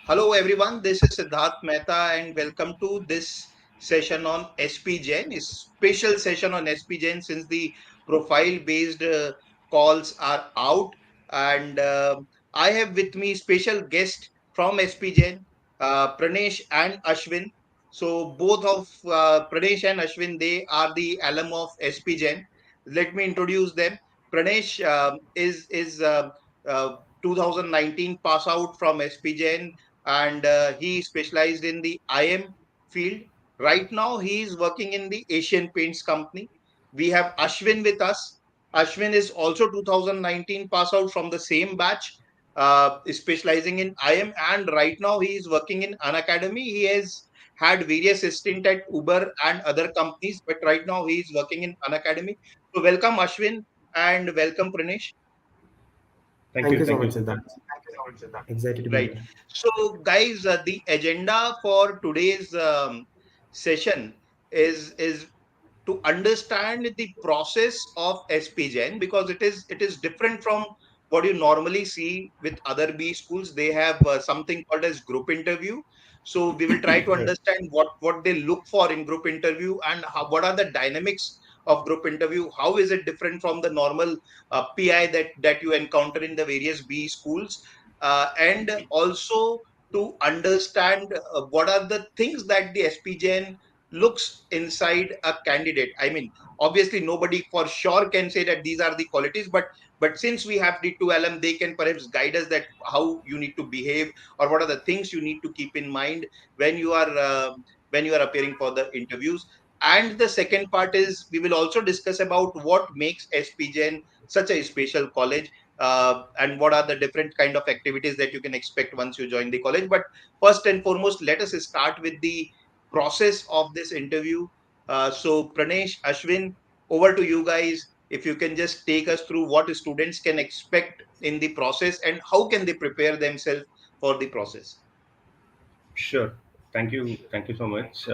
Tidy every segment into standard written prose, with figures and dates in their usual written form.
Hello everyone, this is Siddharth Mehta and welcome to this session on SPJIMR, a special session on SPJIMR since the profile based calls are out, and I have with me special guest from SPJIMR, Pranesh and Ashwin. So both of Pranesh and Ashwin, they are the alum of SPJIMR. Let me introduce them. Pranesh is 2019 pass out from SPJIMR, and he specialized in the IM field. Right now, he is working in the Asian Paints company. We have Ashwin with us. Ashwin is also 2019 pass out from the same batch, specializing in IM, and right now he is working in an academy. He has had various stints at Uber and other companies, but right now he is working in an academy. So welcome Ashwin and welcome Pranesh. Thank Thank you. you so Thank you, much, Siddharth. Siddharth. Excited to be Right. here. So, guys, the agenda for today's session is to understand the process of SPGen, because it is different from what you normally see with other B schools. They have something called as group interview. So we will try to Right. understand what they look for in group interview, and what are the dynamics of group interview. How is it different from the normal PI that you encounter in the various B schools, and also to understand what are the things that the SPGen looks inside a candidate. I mean, obviously nobody for sure can say that these are the qualities, but since we have the two LM, they can perhaps guide us that how you need to behave, or what are the things you need to keep in mind when you are appearing for the interviews. And the second part is we will also discuss about what makes SPGen such a special college, and what are the different kind of activities that you can expect once you join the college. But first and foremost, let us start with the process of this interview. So Pranesh, Ashwin, over to you guys. If you can just take us through what students can expect in the process and how can they prepare themselves for the process. Sure. Thank you. Thank you so much.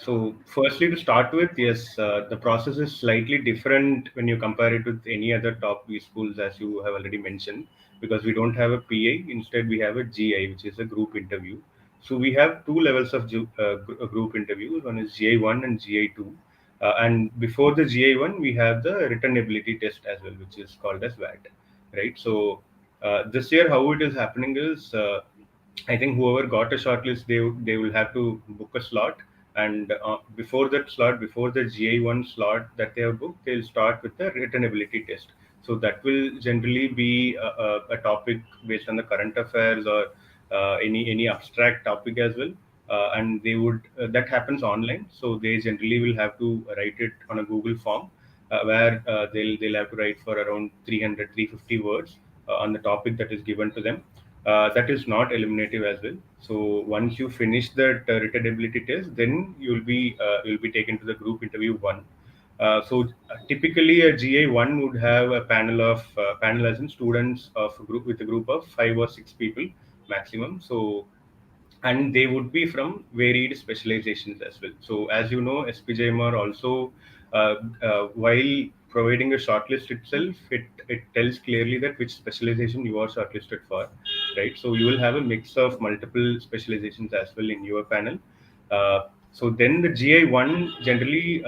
So, firstly, to start with, yes, the process is slightly different when you compare it with any other top B schools, as you have already mentioned, because we don't have a PA. Instead, we have a GI, which is a group interview. So, we have two levels of group interviews. One is GI1 and GI2. And before the GI1, we have the written ability test as well, which is called as VAT, right? So, this year, how it is happening is I think whoever got a shortlist, they will have to book a slot, and before that slot, before the GI1 slot that they have booked, they'll start with the written ability test. So that will generally be a topic based on the current affairs or any abstract topic as well. And they would that happens online, so they generally will have to write it on a Google form, where they'll have to write for around 300-350 words on the topic that is given to them. That is not eliminative as well. So once you finish that written ability test, then you'll be taken to the group interview one. Typically a GA one would have a panel as in students of a group with a group of 5 or 6 people maximum. So and they would be from varied specializations as well. So, as you know, SPJIMR also, while providing a shortlist itself, it tells clearly that which specialization you are shortlisted for, right? So, you will have a mix of multiple specializations as well in your panel. So, then the GI1 generally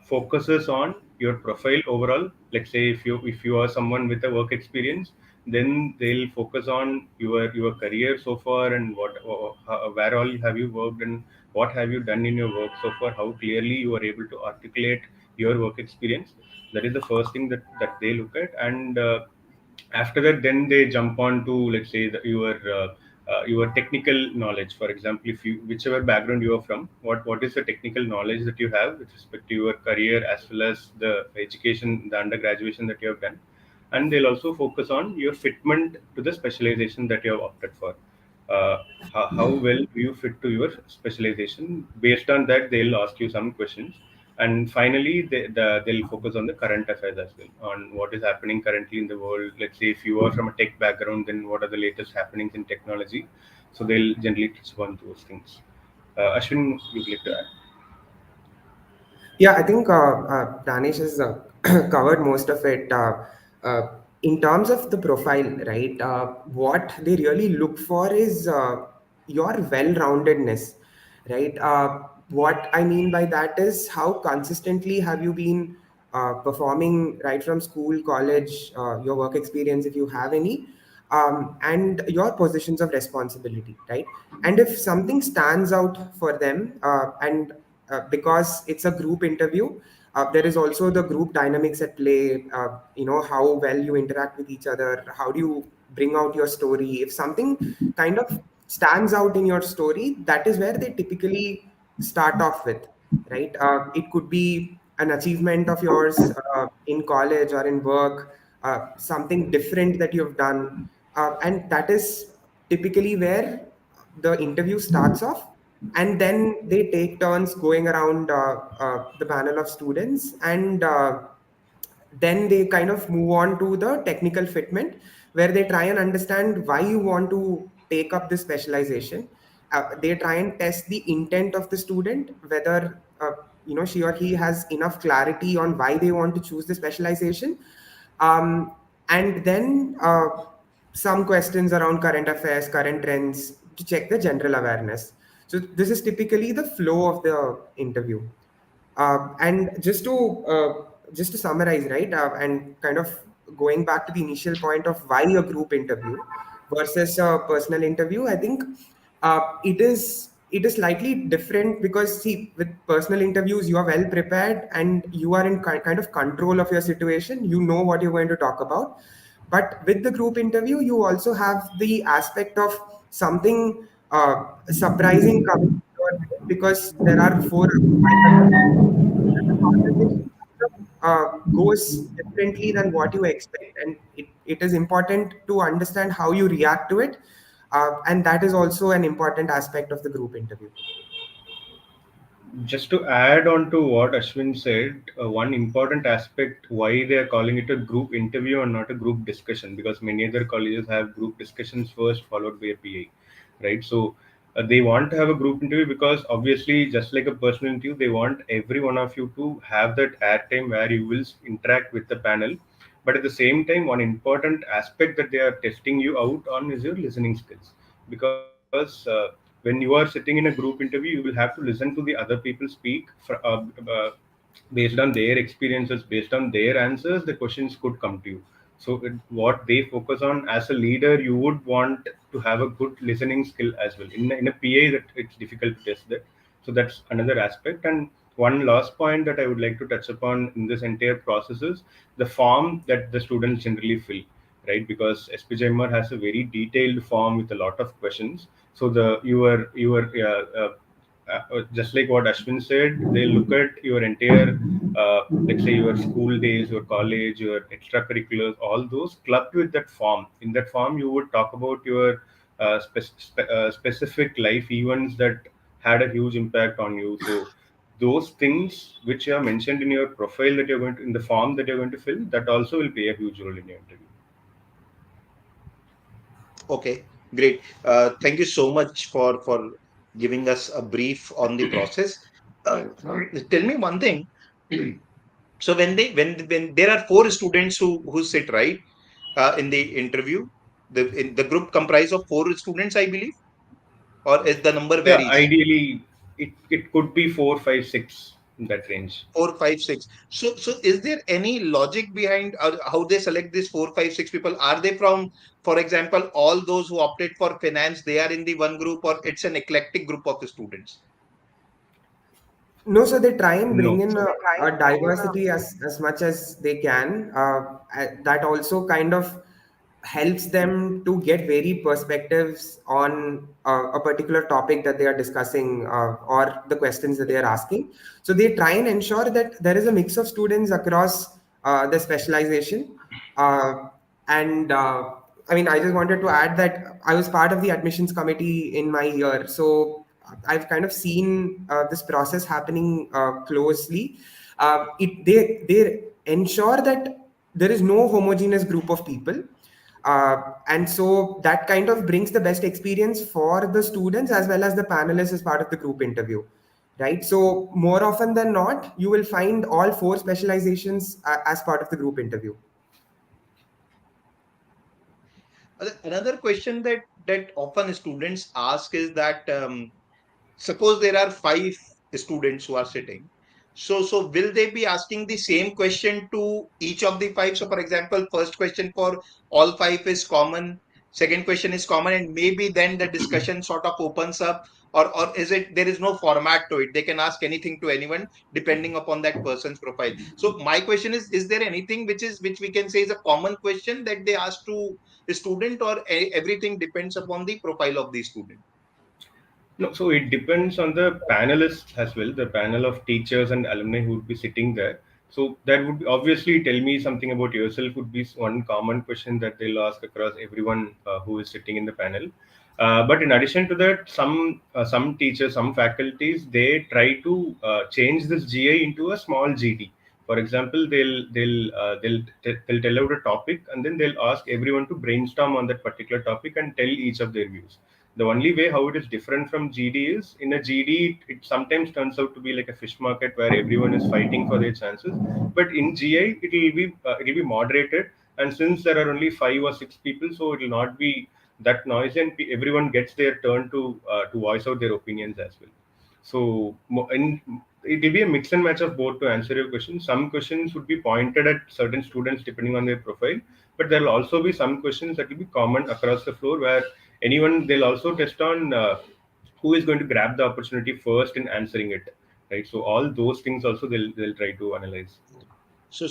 focuses on your profile overall. Let's say if you are someone with a work experience, then they'll focus on your career so far, and where all have you worked, and what have you done in your work so far, how clearly you are able to articulate your work experience. That is the first thing that they look at. And after that, then they jump on to, let's say, your technical knowledge. For example, if you whichever background you are from, what is the technical knowledge that you have with respect to your career, as well as the education, the undergraduation that you have done. And they'll also focus on your fitment to the specialization that you have opted for. How well do you fit to your specialization? Based on that, they'll ask you some questions. And finally, they'll focus on the current affairs as well, on what is happening currently in the world. Let's say if you are from a tech background, then what are the latest happenings in technology? So they'll generally touch upon those things. Ashwin, you'd like to add? Yeah, I think Danish has covered most of it. in terms of the profile, right, what they really look for is your well-roundedness, right? What I mean by that is how consistently have you been performing right from school, college, your work experience, if you have any, and your positions of responsibility, right? And if something stands out for them, and because it's a group interview, there is also the group dynamics at play. How well you interact with each other, how do you bring out your story. If something kind of stands out in your story, that is where they typically start off with, right? It could be an achievement of yours in college or in work, something different that you've done, and that is typically where the interview starts off. And then they take turns going around the panel of students, and then they kind of move on to the technical fitment, where they try and understand why you want to take up this specialization. They try and test the intent of the student, whether she or he has enough clarity on why they want to choose the specialization. And then some questions around current affairs, current trends, to check the general awareness. So this is typically the flow of the interview. And just to summarize, right, and kind of going back to the initial point of why a group interview versus a personal interview, I think it is slightly different, because see, with personal interviews you are well prepared and you are in kind of control of your situation. You know what you're going to talk about. But with the group interview, you also have the aspect of something surprising coming to your head, because there are four the conversation goes differently than what you expect, and it is important to understand how you react to it, and that is also an important aspect of the group interview. Just to add on to what Ashwin said, one important aspect why they are calling it a group interview and not a group discussion, because many other colleges have group discussions first, followed by a PA, right? So they want to have a group interview because obviously, just like a personal interview, they want every one of you to have that airtime where you will interact with the panel. But at the same time, one important aspect that they are testing you out on is your listening skills, because when you are sitting in a group interview, you will have to listen to the other people speak based on their experiences, based on their answers. The questions could come to you. So what they focus on as a leader, you would want to have a good listening skill as well. In a PA, that it's difficult to test that. So that's another aspect. And one last point that I would like to touch upon in this entire process is the form that the students generally fill, right? Because SPJIMR has a very detailed form with a lot of questions. So just like what Ashwin said, they look at your entire, let's say your school days, your college, your extracurriculars, all those clubbed with that form. In that form, you would talk about your specific life events that had a huge impact on you. So those things which you have mentioned in your profile that you're going to, in the form that you're going to fill, that also will play a huge role in your interview. Okay, great. Thank you so much for giving us a brief on the process. Tell me one thing. So when there are four students who sit, right, in the interview, the group comprise of four students, I believe, or is the number Yeah, varies? ideally, it could be 4, 5, 6 in that range. Four, five, six. So is there any logic behind how they select these four, five, six people? Are they from, for example, all those who opted for finance, they are in the one group, or it's an eclectic group of the students? No, so they try and bring No. in a diversity as much as they can. That also kind of helps them to get varied perspectives on a particular topic that they are discussing, or the questions that they are asking. So they try and ensure that there is a mix of students across the specialization. Uh, and I mean, I just wanted to add that I was part of the admissions committee in my year. So I've kind of seen this process happening closely. They ensure that there is no homogeneous group of people, and so that kind of brings the best experience for the students as well as the panelists as part of the group interview, right? So more often than not, you will find all four specializations as part of the group interview. Another question that often students ask is that suppose there are 5 students who are sitting, so will they be asking the same question to each of the 5? So for example, first question for all 5 is common, second question is common, and maybe then the discussion sort of opens up, or is it there is no format to it, they can ask anything to anyone depending upon that person's profile? So my question is there anything which we can say is a common question that they ask to the student, or everything depends upon the profile of the student? No, so it depends on the panelists as well, the panel of teachers and alumni who would be sitting there. So that would obviously tell me something about yourself would be one common question that they'll ask across everyone who is sitting in the panel. But in addition to that, some teachers, some faculties, they try to change this GI into a small GD. For example, they'll tell out a topic and then they'll ask everyone to brainstorm on that particular topic and tell each of their views. The only way how it is different from GD is in a GD, it sometimes turns out to be like a fish market where everyone is fighting for their chances. But in GI, it'll be moderated, and since there are only 5 or 6 people, so it will not be that noisy, and everyone gets their turn to voice out their opinions as well. So it will be a mix and match of both to answer your question. Some questions would be pointed at certain students depending on their profile, but there will also be some questions that will be common across the floor where anyone they'll also test on who is going to grab the opportunity first in answering it, right? So all those things also they'll try to analyze. So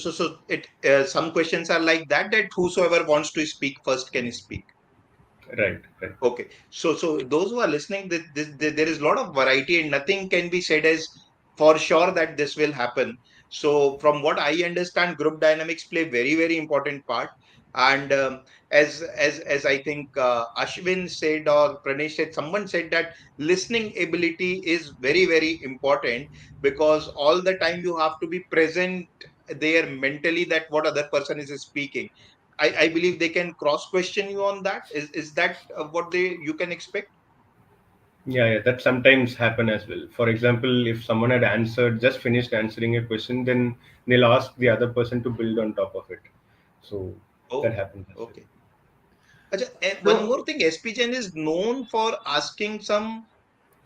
it some questions are like that whosoever wants to speak first can speak. Right. Okay, so those who are listening, there is a lot of variety, and nothing can be said as for sure that this will happen. So from what I understand, group dynamics play very important part. And as I think Ashwin said, or Pranesh said, someone said that listening ability is very important, because all the time you have to be present there mentally that what other person is speaking. I believe they can cross question you on that. Is that what they you can expect? Yeah, that sometimes happen as well. For example, if someone had answered just finished answering a question, then they'll ask the other person to build on top of it. So that Oh, happens as well. okay. Acha, one more So thing, SPJN is known for asking some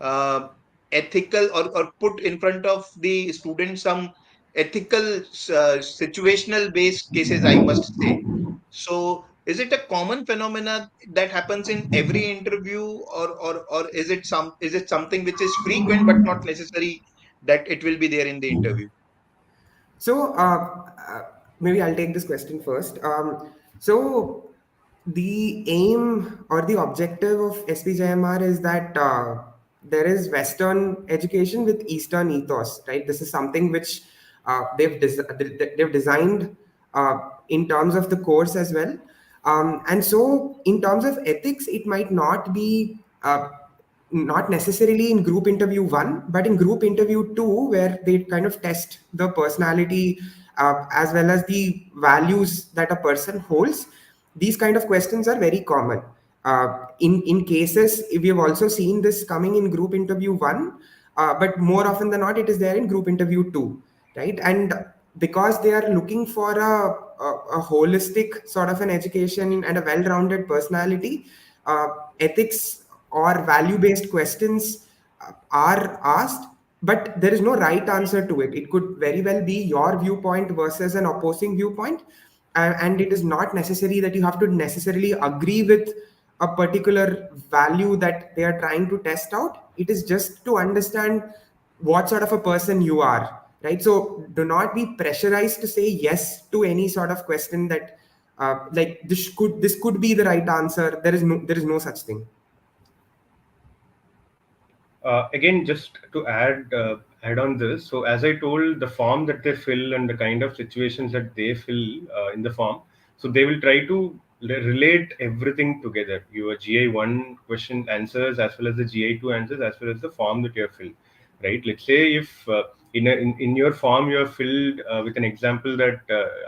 uh, ethical, or put in front of the student some ethical situational based cases, I must say. So is it a common phenomena that happens in every interview, or is it something which is frequent but not necessary that it will be there in the interview? So maybe I'll take this question first. So the aim or the objective of SPJIMR is that there is Western education with Eastern ethos, right? This is something which they've designed in terms of the course as well. And so in terms of ethics, it might not be not necessarily in group interview 1, but in group interview 2, where they kind of test the personality as well as the values that a person holds. These kind of questions are very common. In cases, we have also seen this coming in group interview 1, but more often than not, it is there in group interview 2, right? And because they are looking for a holistic sort of an education and a well-rounded personality, uh, ethics or value-based questions are asked, but there is no right answer to it. It could very well be your viewpoint versus an opposing viewpoint, and it is not necessary that you have to necessarily agree with a particular value that they are trying to test out. It is just to understand what sort of a person you are, right? So do not be pressurized to say yes to any sort of question that like this could be the right answer. There is no such thing. Again, just to add on this, so as I told, the form that they fill and the kind of situations that they fill in the form, so they will try to relate everything together. Your GI1 question answers as well as the GI2 answers as well as the form that you have filled, right? Let's say if in your form you have filled with an example that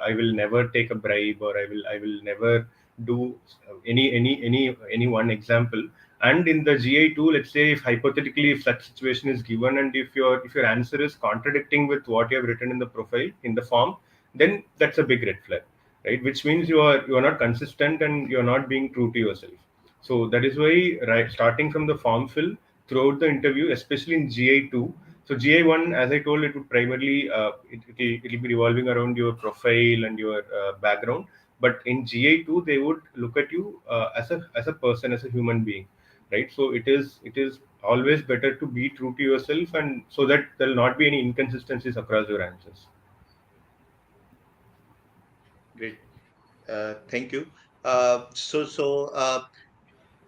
I will never take a bribe, or I will never do any one example. And in the GI2, let's say if hypothetically if such situation is given, and if your answer is contradicting with what you have written in the profile in the form, then that's a big red flag. right? Which means you are not consistent and you're not being true to yourself. So that is why, right, starting from the form fill throughout the interview, especially in GI2. So GI1, as I told, it would primarily it'll be revolving around your profile and your background. But in GI2, they would look at you as a person, as a human being, right? So it is always better to be true to yourself, and so that there'll not be any inconsistencies across your answers. Great. Thank you.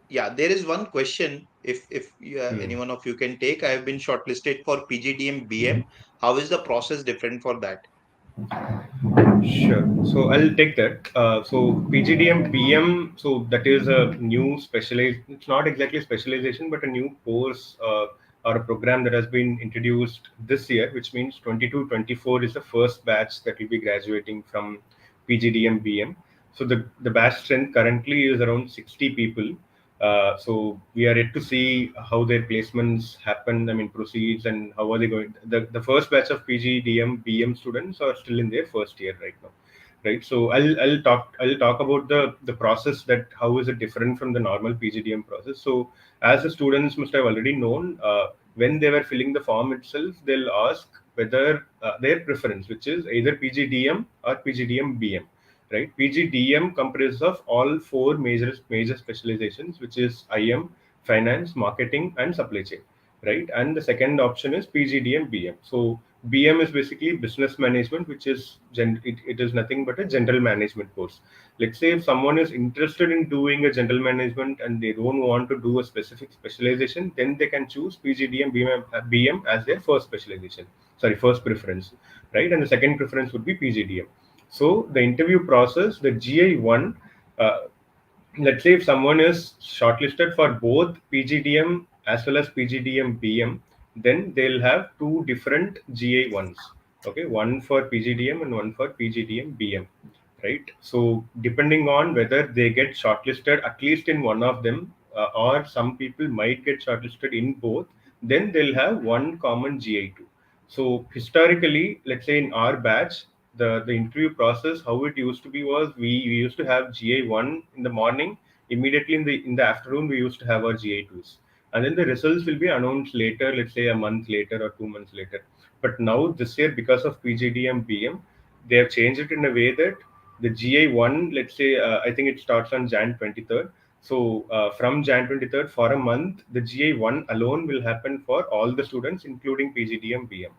Yeah, there is one question. If Hmm. any one of you can take, I have been shortlisted for PGDM BM. How is the process different for that? Sure. So I'll take that. So PGDM PM. So that is a new specialized. It's not exactly specialization, but a new course or a program that has been introduced this year, which means 22-24 is the first batch that will be graduating from PGDM BM. So the batch strength currently is around 60 people. So we are yet to see how their placements happen. I mean, proceeds, and how are they going. The first batch of PGDM BM students are still in their first year right now, right? So I'll talk about the process, that how is it different from the normal PGDM process. So as the students must have already known, when they were filling the form itself, they'll ask whether their preference, which is either PGDM or PGDM BM, right? PGDM comprises of all four major specializations, which is IM, finance, marketing, and supply chain, right? And the second option is PGDM BM. So BM is basically business management, which is it is nothing but a general management course. Let's say if someone is interested in doing a general management and they don't want to do a specific specialization, then they can choose PGDM BM as their first specialization. Sorry, first preference, right? And the second preference would be PGDM. So the interview process, the GI1, uh, let's say if someone is shortlisted for both PGDM as well as PGDM BM, then they'll have two different GI1s. Okay, one for PGDM and one for PGDM BM, right? So depending on whether they get shortlisted at least in one of them, or some people might get shortlisted in both, then they'll have one common GI2. So historically, let's say in our batch, the interview process, how it used to be was, we used to have GI1 in the morning. Immediately in the afternoon, we used to have our GI2s, and then the results will be announced later, let's say a month later or 2 months later. But now this year, because of PGDM BM, they have changed it in a way that the GI1, let's say, I think it starts on Jan 23rd. So from Jan 23rd, for a month, the GI1 alone will happen for all the students, including PGDM BM,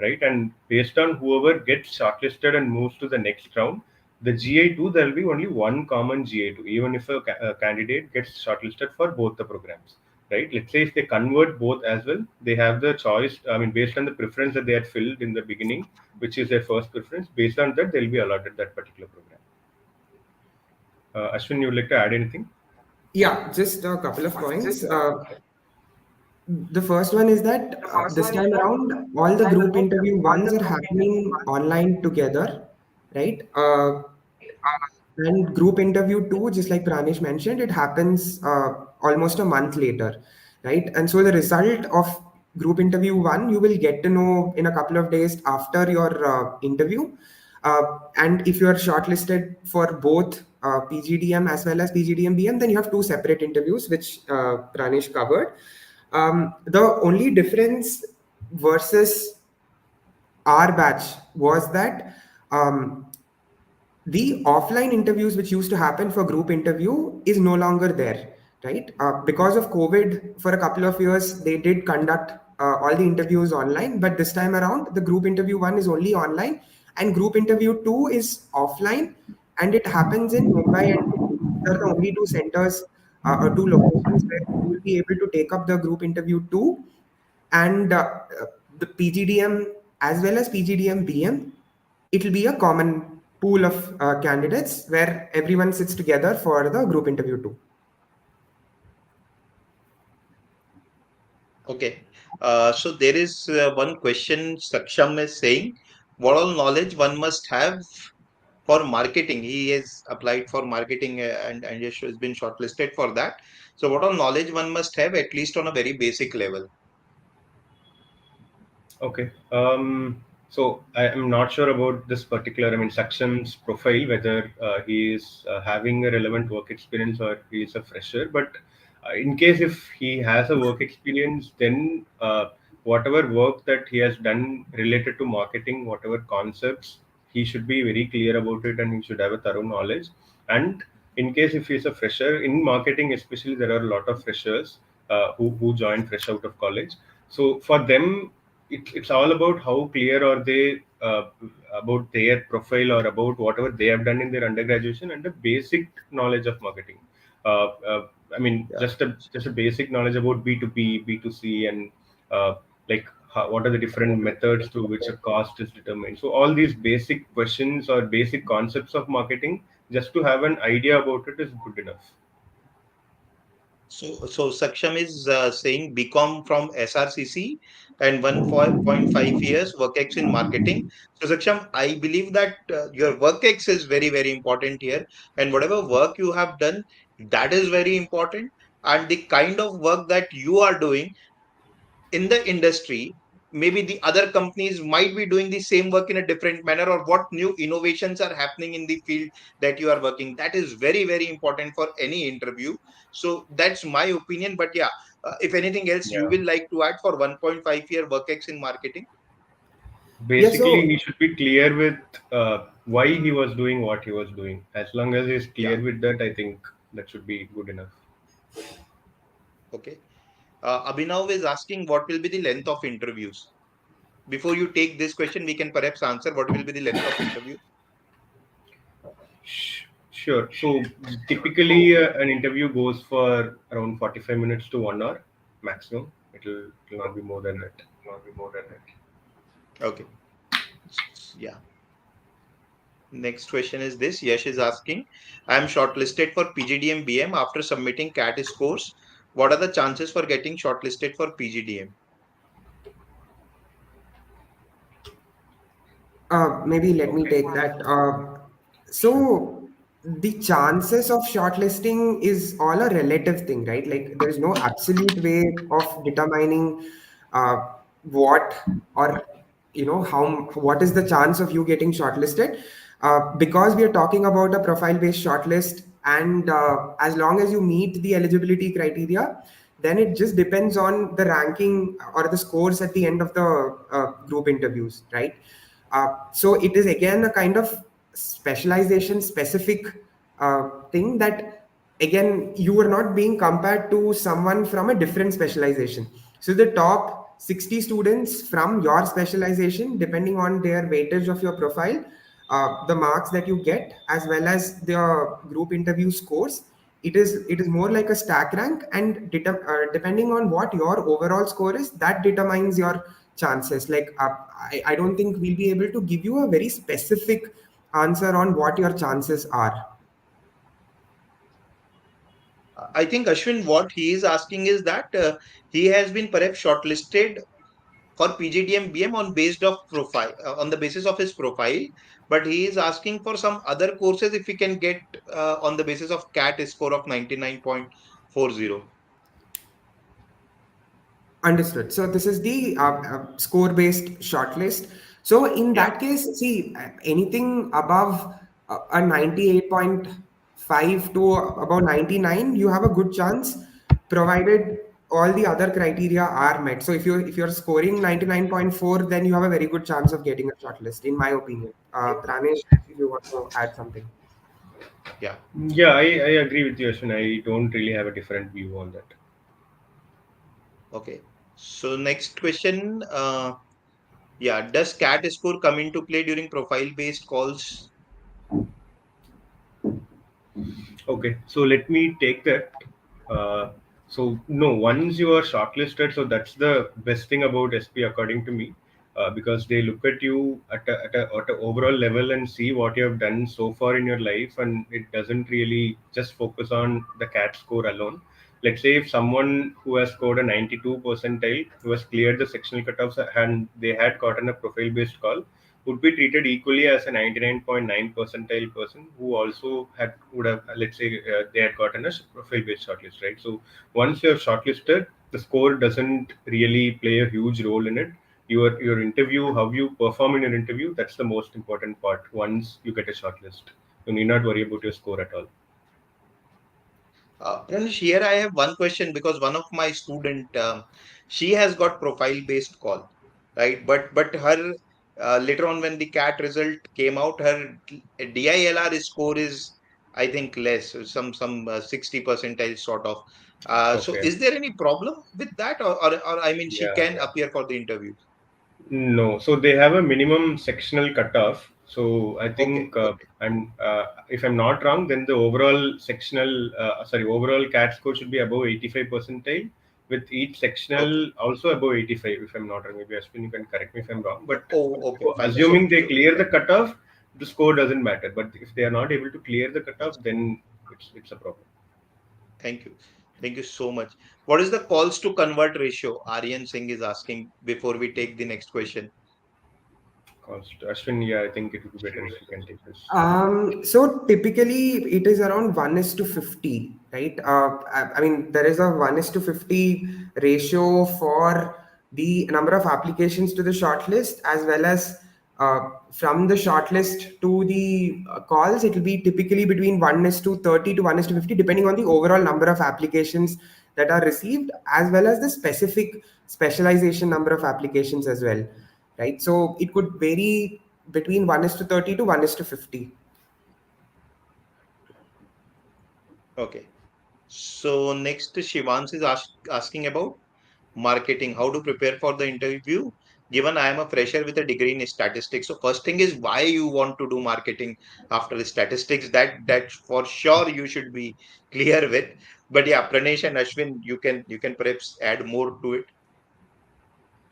right? And based on whoever gets shortlisted and moves to the next round, the GI2, there will be only one common GI2, even if a candidate gets shortlisted for both the programs, right? Let's say if they convert both as well, they have the choice. I mean, based on the preference that they had filled in the beginning, which is their first preference, based on that, they'll be allotted that particular program. Ashwin, you would like to add anything? Yeah, just a couple of points. The first one is that this time around, all the group interview ones are happening online together, right? And group interview two, just like Pranish mentioned, it happens almost a month later, right? And so the result of group interview one, you will get to know in a couple of days after your interview. And if you are shortlisted for both PGDM as well as PGDM BM, then you have two separate interviews, which Pranish covered. The only difference versus our batch was that the offline interviews which used to happen for group interview is no longer there, right? Because of COVID, for a couple of years, they did conduct all the interviews online, but this time around, the group interview one is only online, and group interview two is offline, and it happens in Mumbai and Delhi. These are the only two centers or two locations where you will be able to take up the group interview two, and the PGDM as well as PGDM BM, it will be a common pool of candidates where everyone sits together for the group interview too. Okay. So there is one question Saksham is saying, what all knowledge one must have for marketing? He has applied for marketing and has been shortlisted for that. So what all knowledge one must have, at least on a very basic level? Okay. So I am not sure about this particular, I mean, Saksham's profile, whether he is having a relevant work experience or he is a fresher. But in case if he has a work experience, then whatever work that he has done related to marketing, whatever concepts, he should be very clear about it and he should have a thorough knowledge. And in case if he is a fresher in marketing, especially, there are a lot of freshers who join fresh out of college. So for them, it's all about how clear are they about their profile or about whatever they have done in their undergraduation and the basic knowledge of marketing. I mean, Yeah. just a basic knowledge about B2B, B2C, and like what are the different methods through which a cost is determined. So all these basic questions or basic concepts of marketing, just to have an idea about it, is good enough. So Saksham is saying BCom from SRCC and 1.5 years work-ex in marketing. So Saksham, I believe that your work-ex is very, very important here. And whatever work you have done, that is very important. And the kind of work that you are doing in the industry, maybe the other companies might be doing the same work in a different manner, or what new innovations are happening in the field that you are working. That is very, very important for any interview. So that's my opinion. But yeah, if anything else you Yeah. will like to add for 1.5-year work ex in marketing. Yeah, Basically, so he should be clear with why he was doing what he was doing. As long as he's Yeah. clear with that, I think that should be good enough. Okay. Abhinav is asking what will be the length of interviews. Before you take this question, we can perhaps answer what will be the length of interview. Sure. So typically, an interview goes for around 45 minutes to 1 hour maximum. It'll not be more than that. Okay. Yeah. Next question is this. Yash is asking, I am shortlisted for PGDM BM after submitting CAT scores. What are the chances for getting shortlisted for PGDM? maybe let me take that. So the chances of shortlisting is all a relative thing, right? Like there is no absolute way of determining uh, what or how what is the chance of you getting shortlisted. Because we are talking about a profile-based shortlist, and as long as you meet the eligibility criteria, then it just depends on the ranking or the scores at the end of the group interviews, right? So it is again a kind of specialization specific thing that again you are not being compared to someone from a different specialization. So the top 60 students from your specialization, depending on their weightage of your profile, the marks that you get as well as the group interview scores, it is more like a stack rank, and depending on what your overall score is, that determines your chances. Like I don't think we'll be able to give you a very specific answer on what your chances are. I think Ashwin, what he is asking is that he has been perhaps shortlisted for PGDM BM on based of profile, on the basis of his profile, but he is asking for some other courses if he can get on the basis of CAT score of 99.40. Understood. So this is the score-based shortlist. So in Yeah. that case, see, anything above a 98.5 to about 99, you have a good chance, provided all the other criteria are met. So if you're scoring 99.4, then you have a very good chance of getting a shortlist, in my opinion. Pranesh, if you want to add something. Yeah. Yeah, I agree with you, Ashwin. I don't really have a different view on that. Okay. So next question. Yeah. Does CAT score come into play during profile-based calls? Okay, so let me take that. So no, once you are shortlisted, so that's the best thing about SP according to me, because they look at you at a overall level and see what you have done so far in your life, and it doesn't really just focus on the CAT score alone. Let's say if someone who has scored a 92 percentile, who has cleared the sectional cutoffs and they had gotten a profile based call, would be treated equally as a 99.9 percentile person who also would have, let's say, they had gotten a profile based shortlist, right? So once you're shortlisted, the score doesn't really play a huge role in it. your interview, how you perform in your interview, that's the most important part. Once you get a shortlist, you need not worry about your score at all. Pranish, here I have one question because one of my student, she has got profile based call, right? But her later on when the CAT result came out, her DILR score is I think less, some 60 percentile sort of. So Okay. is there any problem with that, or I mean, she Yeah, can yeah. appear for the interview? No, so they have a minimum sectional cutoff. So I Okay, think okay, if I'm not wrong, then the overall overall CAT score should be above 85 percentile, with each okay. sectional also above 85. If I'm not wrong, maybe Ashwin, you can correct me if I'm wrong. But Oh, okay, fine. assuming they So clear the cutoff, the score doesn't matter. But if they are not able to clear the cutoff, then it's a problem. thank you. Thank you so much. What is the calls to convert ratio? Aryan Singh is asking before we take the next question. Ashwin, yeah, I think it would be better if you can take this. So typically it is around 1:50, right? I mean, there is a 1:50 ratio for the number of applications to the shortlist, as well as from the shortlist to the calls. It will be typically between 1:30 to 1:50, depending on the overall number of applications that are received, as well as the specific specialization number of applications as well, right? So it could vary between 1:30 to 1:50. Okay. So next, Shivans is asking about marketing, how to prepare for the interview, given I am a fresher with a degree in statistics. So first thing is why you want to do marketing after the statistics. That for sure you should be clear with. But yeah, Pranesh and Ashwin, you can perhaps add more to it.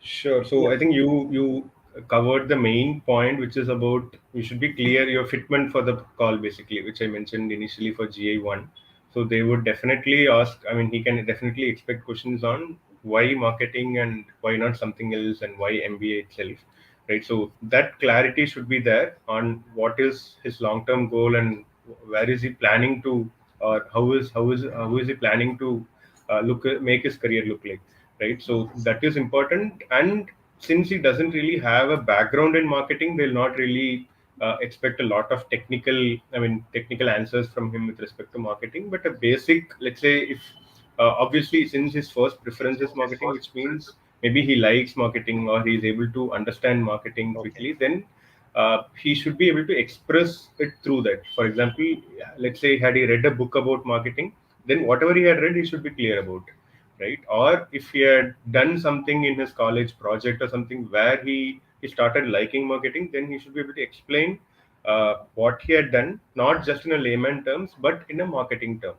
Sure. So Yeah. I think you covered the main point, which is about you should be clear your fitment for the call, basically, which I mentioned initially for GI1. So they would definitely ask. I mean, he can definitely expect questions on why marketing and why not something else and why MBA itself, right? So that clarity should be there on what is his long-term goal and where is he planning to, or how is he planning to make his career look like, right? So that is important. And since he doesn't really have a background in marketing, they'll not really expect a lot of technical answers from him with respect to marketing. But a basic, let's say, if obviously since his first preference is marketing, which means maybe he likes marketing or he's able to understand marketing Okay. quickly, then he should be able to express it through that. For example, let's say had he read a book about marketing, then whatever he had read, he should be clear about, right? Or if he had done something in his college project or something where he started liking marketing, then he should be able to explain what he had done, not just in a layman terms, but in a marketing term,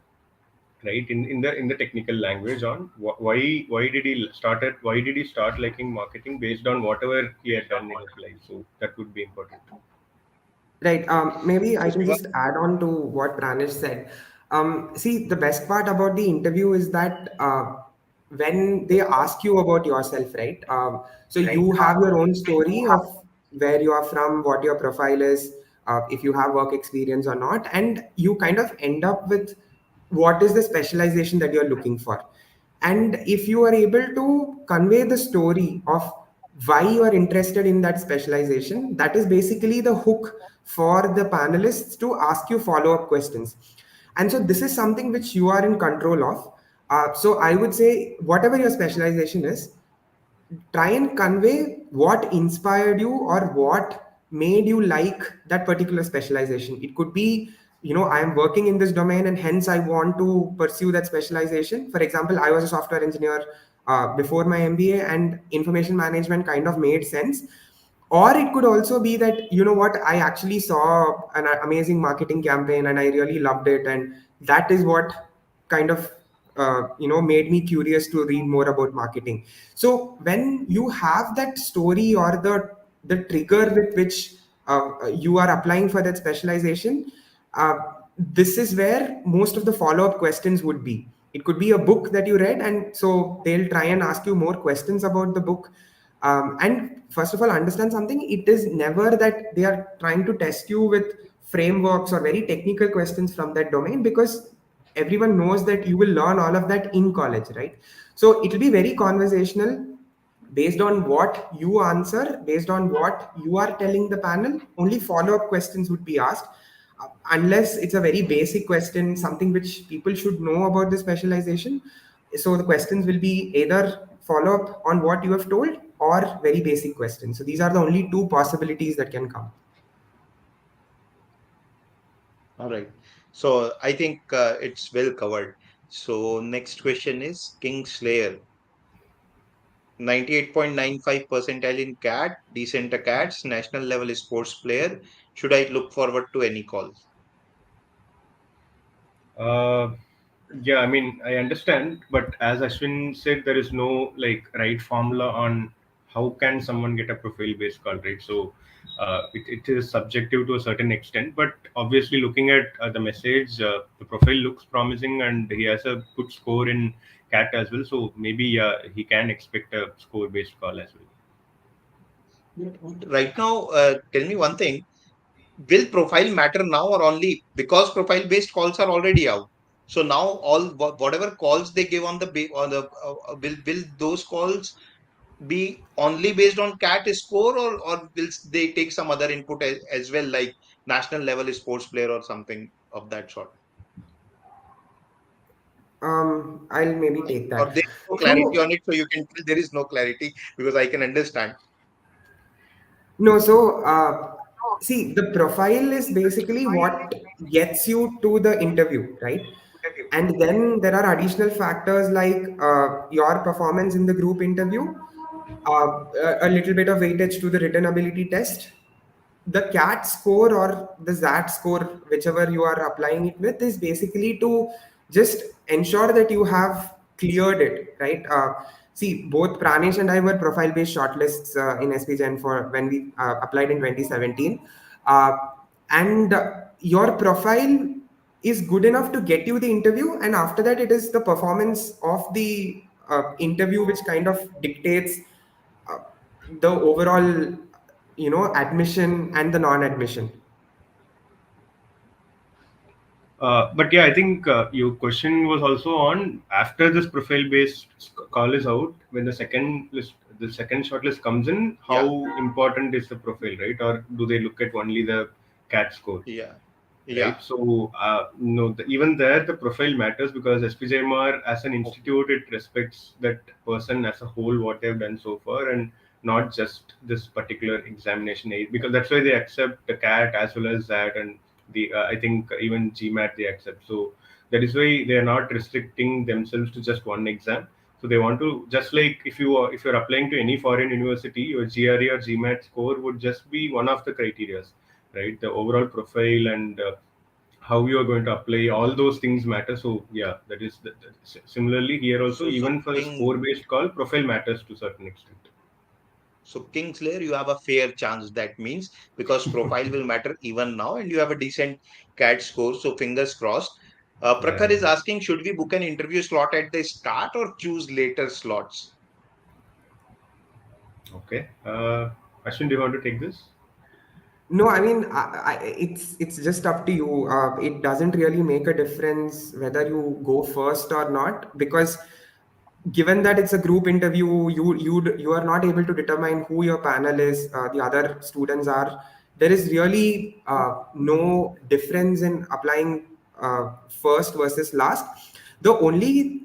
right? In the technical language on why did he start liking marketing based on whatever he had done in his life. So that would be important. Right. Maybe So I can Shiva, just add on to what Pranish said. See, the best part about the interview is that when they ask you about yourself, right? So you have your own story of where you are from, what your profile is, if you have work experience or not, and you kind of end up with what is the specialization that you're looking for. And if you are able to convey the story of why you are interested in that specialization, that is basically the hook for the panelists to ask you follow-up questions. And so this is something which you are in control of. So I would say whatever your specialization is, try and convey what inspired you or what made you like that particular specialization. It could be, I am working in this domain and hence I want to pursue that specialization. For example, I was a software engineer before my MBA, and information management kind of made sense. Or it could also be that, I actually saw an amazing marketing campaign and I really loved it, and that is what kind of made me curious to read more about marketing. So when you have that story or the trigger with which you are applying for that specialization, uh, this is where most of the follow-up questions would be. It could be a book that you read, and so they'll try and ask you more questions about the book. And first of all, understand something: it is never that they are trying to test you with frameworks or very technical questions from that domain, because everyone knows that you will learn all of that in college, right? So it will be very conversational. Based on what you answer, based on what you are telling the panel, only follow-up questions would be asked. Unless it's a very basic question, something which people should know about the specialization. So the questions will be either follow-up on what you have told or very basic questions. So these are the only two possibilities that can come. All right. So I think it's well covered. So next question is King Slayer. 98.95 percentile in CAT, decent CATs, national level sports player. Should I look forward to any call? Uh, yeah, I mean, I understand, but as Ashwin said, there is no like right formula on how can someone get a profile-based call, right? So it is subjective to a certain extent, but obviously looking at the message, the profile looks promising, and he has a good score in CAT as well. So maybe he can expect a score-based call as well. Right now, tell me one thing. Will profile matter now or only because profile based calls are already out? So now whatever calls they give on will those calls be only based on CAT score, or will they take some other input as well, like national level sports player or something of that sort? I'll maybe take Or that. there is no clarity So on it, so you can tell there is no clarity because I can understand. no, so see, the profile is basically what gets you to the interview, right? And then there are additional factors like your performance in the group interview, a little bit of weightage to the written ability test. The CAT score or the ZAT score, whichever you are applying it with, is basically to just ensure that you have cleared it, right? See, both Pranesh and I were profile-based shortlists in SPJIMR for when we applied in 2017. Uh, and your profile is good enough to get you the interview. And after that, it is the performance of the interview which kind of dictates uh, the overall, admission and the non-admission. But yeah, I think your question was also on after this profile-based call is out, when the second shortlist comes in, how Yeah, important is the profile, right? Or do they look at only the CAT score, yeah, yeah. right? So no, even there the profile matters because SPJIMR as an institute it respects that person as a whole, what they've done so far, and not just this particular examination aid, because that's why they accept the CAT as well as that, and the I think even GMAT they accept. So that is why they are not restricting themselves to just one exam. So they want to, just like if you're applying to any foreign university, your GRE or GMAT score would just be one of the criteria, right? The overall profile and how you are going to apply, all those things matter. So yeah, similarly here also, So even for the King, score based call, profile matters to a certain extent. so Kingslayer, you have a fair chance. That means because profile will matter even now, and you have a decent CAT score. So fingers crossed. Prakhar Yeah. is asking, should we book an interview slot at the start or choose later slots? Okay. Ashwin, do you want to take this? No, I mean, it's just up to you. It doesn't really make a difference whether you go first or not, because given that it's a group interview, you are not able to determine who your panel is, the other students are. There is really no difference in applying first versus last. The only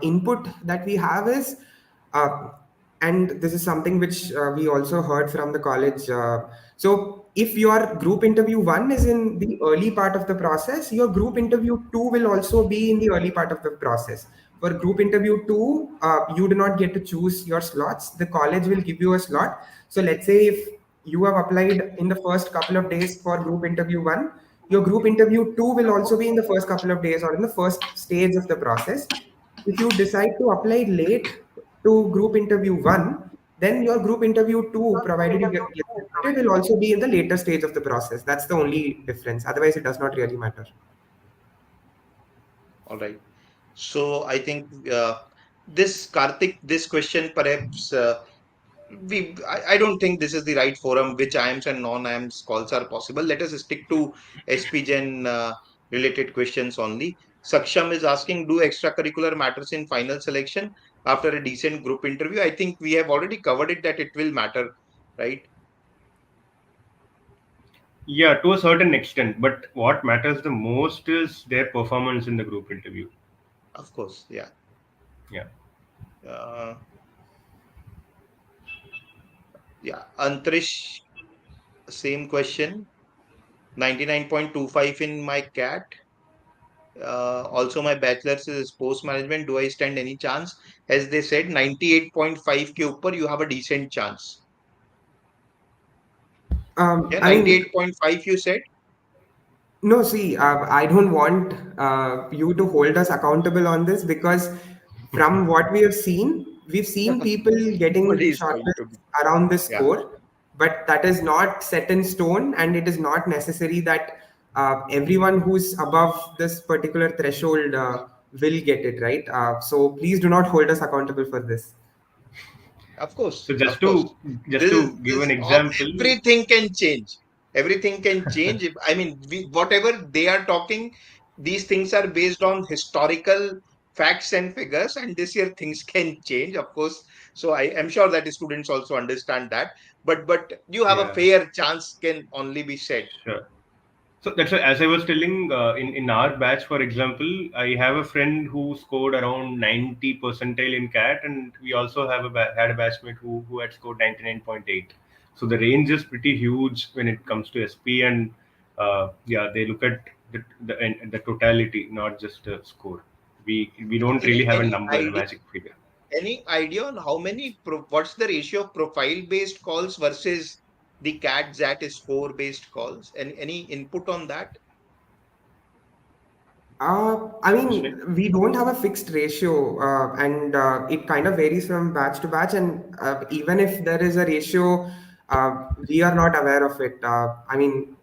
input that we have is, uh, and this is something which we also heard from the college. So if your group interview one is in the early part of the process, your group interview two will also be in the early part of the process. For group interview two, you do not get to choose your slots. The college will give you a slot. So let's say if you have applied in the first couple of days for group interview one, your group interview two will also be in the first couple of days or in the first stage of the process. If you decide to apply late to group interview one, then your group interview two, provided you get selected, will also be in the later stage of the process. That's the only difference. Otherwise, it does not really matter. All right. So I think this Karthik, this question perhaps I don't think this is the right forum which IIMS and non-IIMS calls are possible. Let us stick to SPGen related questions only. Saksham is asking, do extracurricular matters in final selection? after a decent group interview? I think we have already covered it, that it will matter, right? Yeah, to a certain extent, but what matters the most is their performance in the group interview. Of course, yeah. Yeah. Uh, yeah, Antrish, same question. 99.25 in my CAT. Also, my bachelor's is sports management. Do I stand any chance? As they said, 98.5 ke upar, you have a decent chance. Yeah, I mean, 98.5 you said? no, see, I don't want you to hold us accountable on this because from what we've seen people getting Nobody is going to be. shortlists around this Yeah. score, but that is not set in stone, and it is not necessary that everyone who's above this particular threshold will get it, right? So please do not hold us accountable for this. Of course, So just of course. to just to give an example, Everything can change. Everything can change. I mean, whatever they are talking, these things are based on historical facts and figures, and this year things can change, of course. So I am sure that the students also understand that. But you have a yeah, fair chance can only be said. sure. So that's why, as I was telling, in our batch, for example, I have a friend who scored around 90 percentile in CAT, and we also have had a batchmate who had scored 99.8. So the range is pretty huge when it comes to SP, and yeah, they look at the totality, not just the score. We don't really have a Any number, a idea? magic figure. Any idea on how many, what's the ratio of profile-based calls versus the CAT ZAT score-based calls? Any input on that? I Ashwin? mean, we don't have a fixed ratio, and it kind of varies from batch to batch. And even if there is a ratio, we are not aware of it. I mean,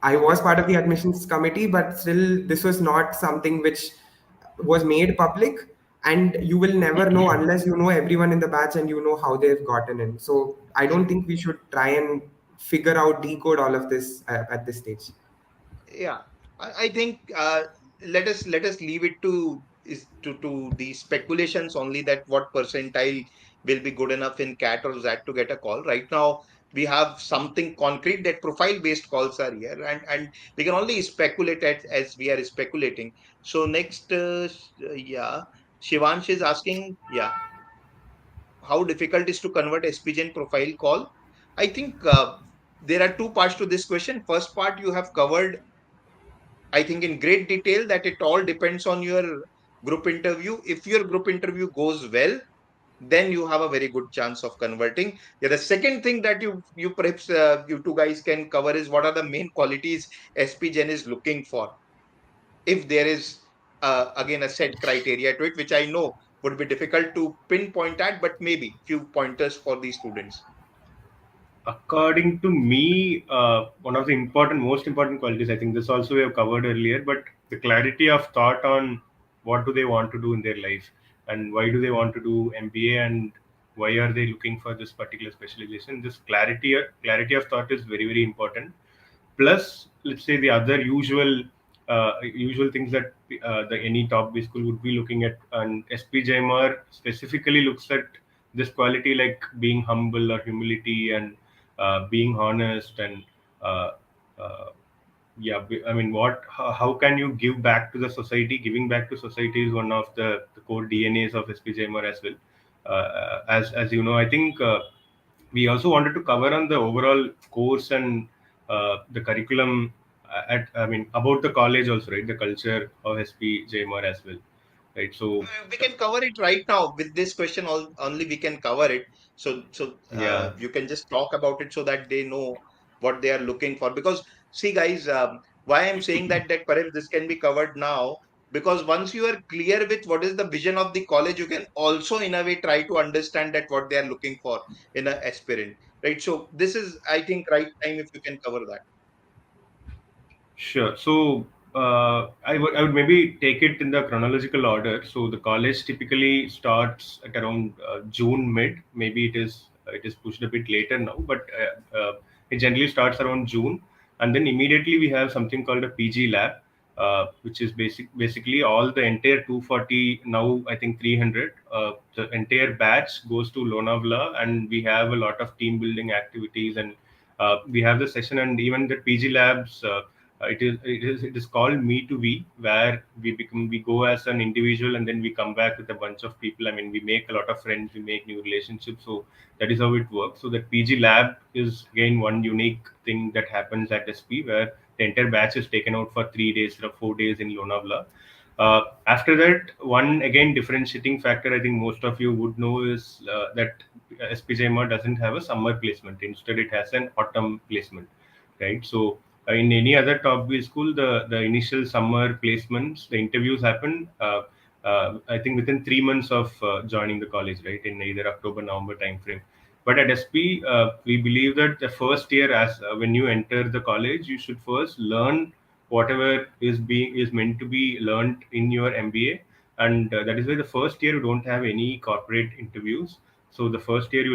I was part of the admissions committee, but still, this was not something which was made public. And you will never know unless you know everyone in the batch and you know how they've gotten in. So I don't think we should try and figure out, decode all of this at this stage. Yeah, I think let us leave it to the speculations only, that what percentile will be good enough in CAT or ZAT to get a call. Right now, we have something concrete, that profile-based calls are here, and we can only speculate as we are speculating. So next, yeah, Shivansh is asking, yeah, how difficult is to convert SPGen profile call? I think there are two parts to this question. First part you have covered, I think, in great detail, that it all depends on your group interview. If your group interview goes well, then you have a very good chance of converting. Yeah, the second thing that you perhaps you two guys can cover is, what are the main qualities SPGen is looking for. If there is again a set criteria to it, which I know would be difficult to pinpoint at, but maybe few pointers for the students. According to me, one of the most important qualities, I think this also we have covered earlier, but the clarity of thought on what do they want to do in their life, and why do they want to do MBA, and why are they looking for this particular specialization. This clarity of thought is very, very important. Plus, let's say the other usual things that the any top B school would be looking at, and SPJIMR specifically looks at this quality, like being humble or humility, and being honest, and uh, uh, yeah, I mean, how can you give back to the society? Giving back to society is one of the core DNAs of SPJIMR as well. As you know, I think we also wanted to cover on the overall course and the curriculum at, I mean, about the college also, right? The culture of SPJIMR as well, right? So We can cover it right now with this question. Only we can cover it. So yeah, you can just talk about it so that they know what they are looking for. Because see, guys, why I'm saying that perhaps this can be covered now, because once you are clear with what is the vision of the college, you can also in a way try to understand that what they are looking for in an aspirant, right? So this is, I think, right time if you can cover that. sure. So I would maybe take it in the chronological order. So the college typically starts at around June mid. Maybe it is pushed a bit later now, but it generally starts around June, and then immediately we have something called a PG lab. which is basically all the entire 240, now I think 300. The entire batch goes to Lonavala, and we have a lot of team building activities, and we have the session, and even the PG labs. It is called Me to We, where we go as an individual, and then we come back with a bunch of people. I mean, we make a lot of friends, we make new relationships. So that is how it works. So that PG lab is again one unique thing that happens at SP, where the entire batch is taken out for 3 days or 4 days in Lonavala. After that, one again differentiating factor I think most of you would know is that SPJIMR doesn't have a summer placement. Instead, it has an autumn placement, right? So in any other top B school, the initial summer placements, the interviews happen. I think within 3 months of joining the college, right, in either October, November timeframe. But at SP, we believe that the first year, as when you enter the college, you should first learn whatever is meant to be learned in your MBA, and that is why the first year you don't have any corporate interviews. So the first year you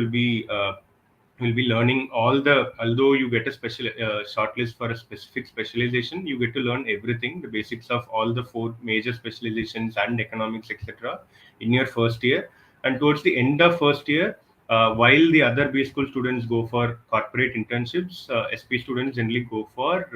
will be learning all the, although you get a special shortlist for a specific specialization, you get to learn everything, the basics of all the four major specializations and economics, etc., in your first year. And towards the end of first year, while the other B school students go for corporate internships, SP students generally go for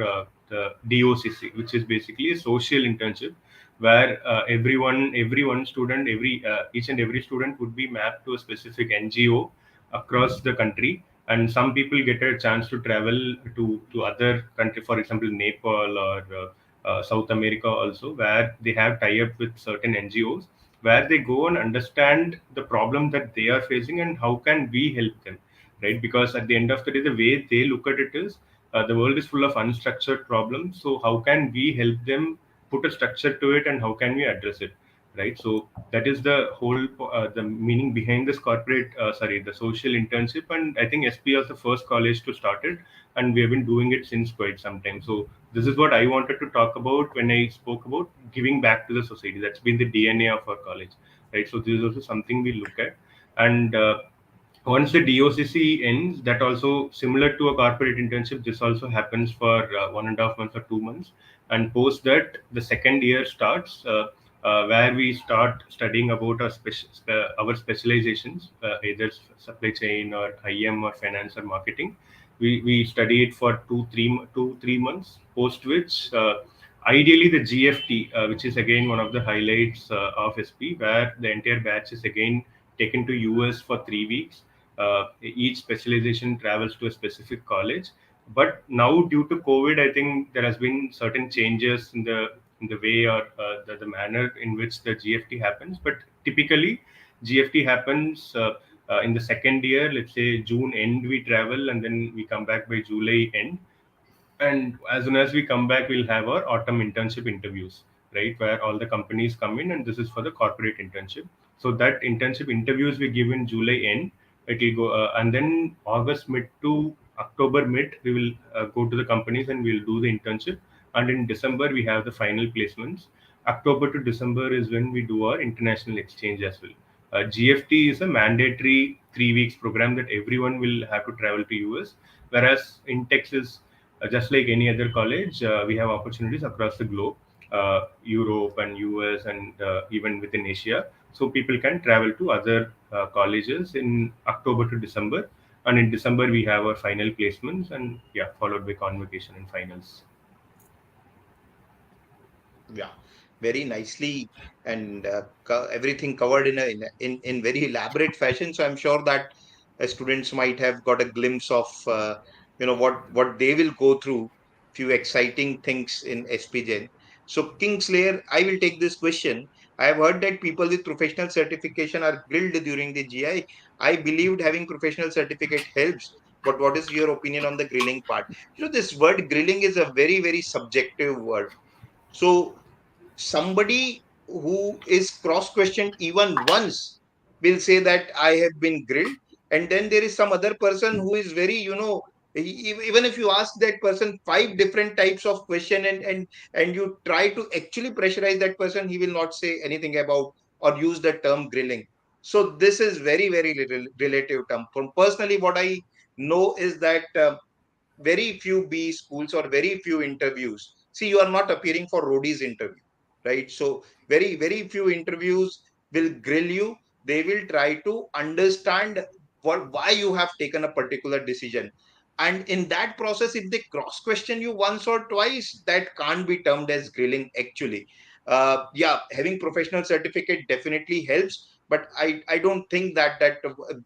the DOCC, which is basically a social internship, where every one student, each and every student would be mapped to a specific NGO across the country, and some people get a chance to travel to other country, for example Nepal or South America also, where they have tie up with certain NGOs, where they go and understand the problem that they are facing and how can we help them, right? Because at the end of the day, the way they look at it is, the world is full of unstructured problems, so how can we help them put a structure to it, and how can we address it, right? So that is the whole the meaning behind this corporate the social internship. And I think SP was the first college to start it, and we have been doing it since quite some time. So this is what I wanted to talk about when I spoke about giving back to the society. That's been the DNA of our college, right? So this is also something we look at. And once the DOCC ends, that also similar to a corporate internship, this also happens for 1.5 months or 2 months. And post that, the second year starts, where we start studying about our specializations, either supply chain or IM or finance or marketing. We study it for 2 3 months, post which ideally the GFT, which is again one of the highlights of SP, where the entire batch is again taken to US for 3 weeks. Each specialization travels to a specific college. But now, due to COVID, I think there has been certain changes in the way, or the manner in which the GFT happens. But typically, GFT happens in the second year. Let's say June end we travel, and then we come back by July end. And as soon as we come back, we'll have our autumn internship interviews, right, where all the companies come in, and this is for the corporate internship. So that internship interviews we give in July end. It will go, and then August mid to October mid, we will go to the companies and we'll do the internship. And in December we have the final placements. October to December is when we do our international exchange as well. GFT is a mandatory 3 weeks program that everyone will have to travel to US, whereas Intex is just like any other college. We have opportunities across the globe, Europe and US, and even within Asia. So people can travel to other colleges in October to December, and in December we have our final placements, and yeah, followed by convocation and finals. Yeah, very nicely, and everything covered in very elaborate fashion. So I'm sure that students might have got a glimpse of what they will go through. Few exciting things in SPGen. So Kingslayer, I will take this question. I have heard that people with professional certification are grilled during the GI. I believed having professional certificate helps, but what is your opinion on the grilling part? This word grilling is a very, very subjective word. So somebody who is cross-questioned even once will say that I have been grilled, and then there is some other person who is very, even if you ask that person five different types of question, and you try to actually pressurize that person, he will not say anything about or use the term grilling. So this is very, very relative term. From personally, what I know is that very few B schools or very few interviews See, you are not appearing for roadies interview, right? So very few interviews will grill you. They will try to understand why you have taken a particular decision. And in that process, if they cross question you once or twice, that can't be termed as grilling actually. Yeah, having professional certificate definitely helps, but I don't think that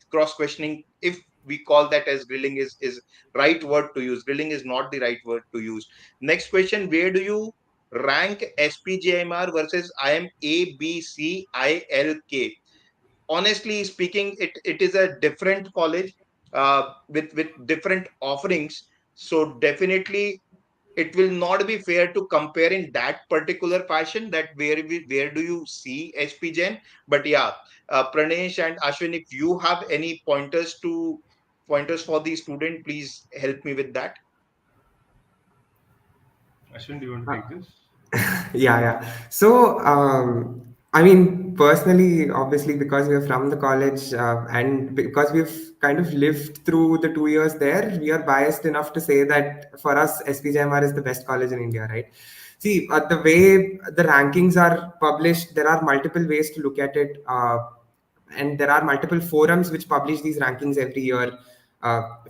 cross questioning, if we call that as grilling, is right word to use. Grilling is not the right word to use. Next question: where do you rank SPJIMR versus IM ABCILK? Honestly speaking, it is a different college with different offerings. So definitely it will not be fair to compare in that particular fashion, that where do you see SPGen. But yeah, Pranesh and Ashwin, if you have any pointers for the student, please help me with that. Ashwin, do you want to take this? Yeah. So, I mean, personally, obviously, because we're from the college and because we've kind of lived through the 2 years there, we are biased enough to say that for us, SPJIMR is the best college in India, right? See, the way the rankings are published, there are multiple ways to look at it. And there are multiple forums which publish these rankings every year,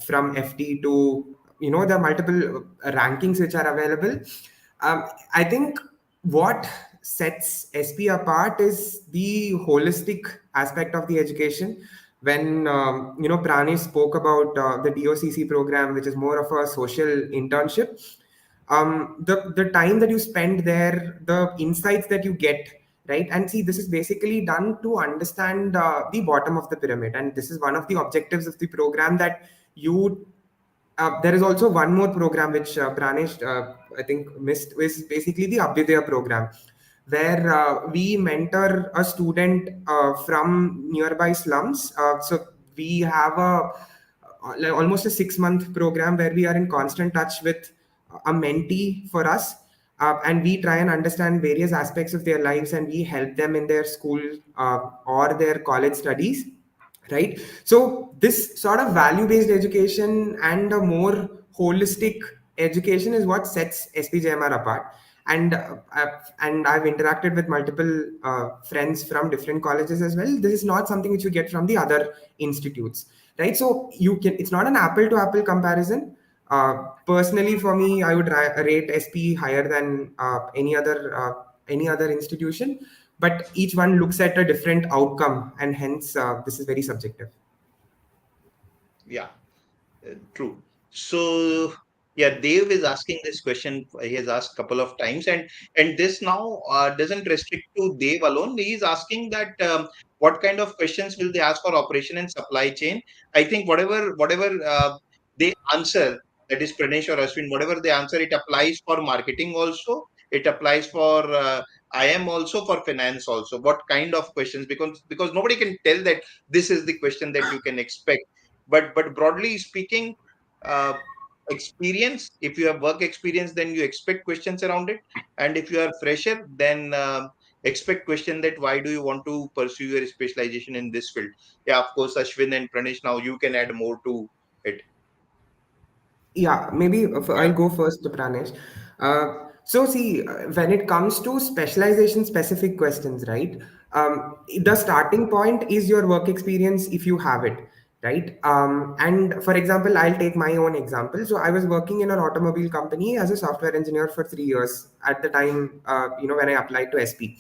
from FT to, there are multiple rankings which are available. I think what sets SP apart is the holistic aspect of the education. When Pranish spoke about the DOCC program, which is more of a social internship, the time that you spend there, the insights that you get, right? And see, this is basically done to understand the bottom of the pyramid, and this is one of the objectives of the program, that you there is also one more program which Pranesh, I think, missed, is basically the Abhyudaya program, where we mentor a student from nearby slums. So we have almost a 6-month program where we are in constant touch with a mentee for us. And we try and understand various aspects of their lives, and we help them in their school or their college studies, right? So this sort of value based education and a more holistic education is what sets SPJMR apart. And I've interacted with multiple friends from different colleges as well. This is not something which you get from the other institutes, right? So it's not an apple to apple comparison. Personally, for me, I would rate SP higher than any other institution, but each one looks at a different outcome, and hence this is very subjective. Yeah, true. So yeah, Dave is asking this question. He has asked a couple of times, and this now doesn't restrict to Dave alone. He is asking that what kind of questions will they ask for operation and supply chain. I think whatever they answer, that is Pranesh or Ashwin, whatever they answer, it applies for marketing also. It applies for IM also, for finance also. What kind of questions? Because nobody can tell that this is the question that you can expect. But broadly speaking, uh, experience, if you have work experience, then you expect questions around it. And if you are fresher, then expect question that why do you want to pursue your specialization in this field. Yeah, of course, Ashwin and Pranesh, now you can add more to it. Yeah, maybe I'll go first to Pranesh. So see, when it comes to specialization specific questions, right? The starting point is your work experience if you have it, right? And for example, I'll take my own example. So I was working in an automobile company as a software engineer for 3 years at the time, when I applied to SP.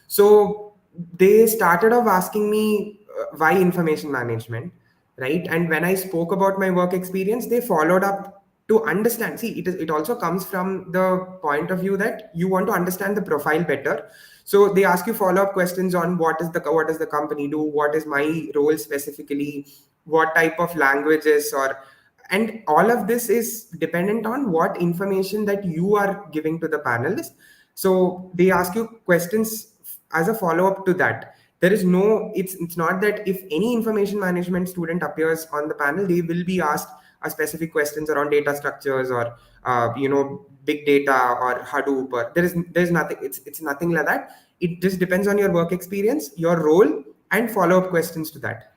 So they started off asking me why information management, right? And when I spoke about my work experience, they followed up to understand. See, it also comes from the point of view that you want to understand the profile better. So they ask you follow-up questions on what does the company do, what is my role specifically, what type of languages, or and all of this is dependent on what information that you are giving to the panelists. So they ask you questions as a follow-up to that. There is no, it's not that if any information management student appears on the panel, they will be asked a specific questions around data structures or big data or Hadoop, or there's nothing, it's nothing like that. It just depends on your work experience, your role, and follow-up questions to that.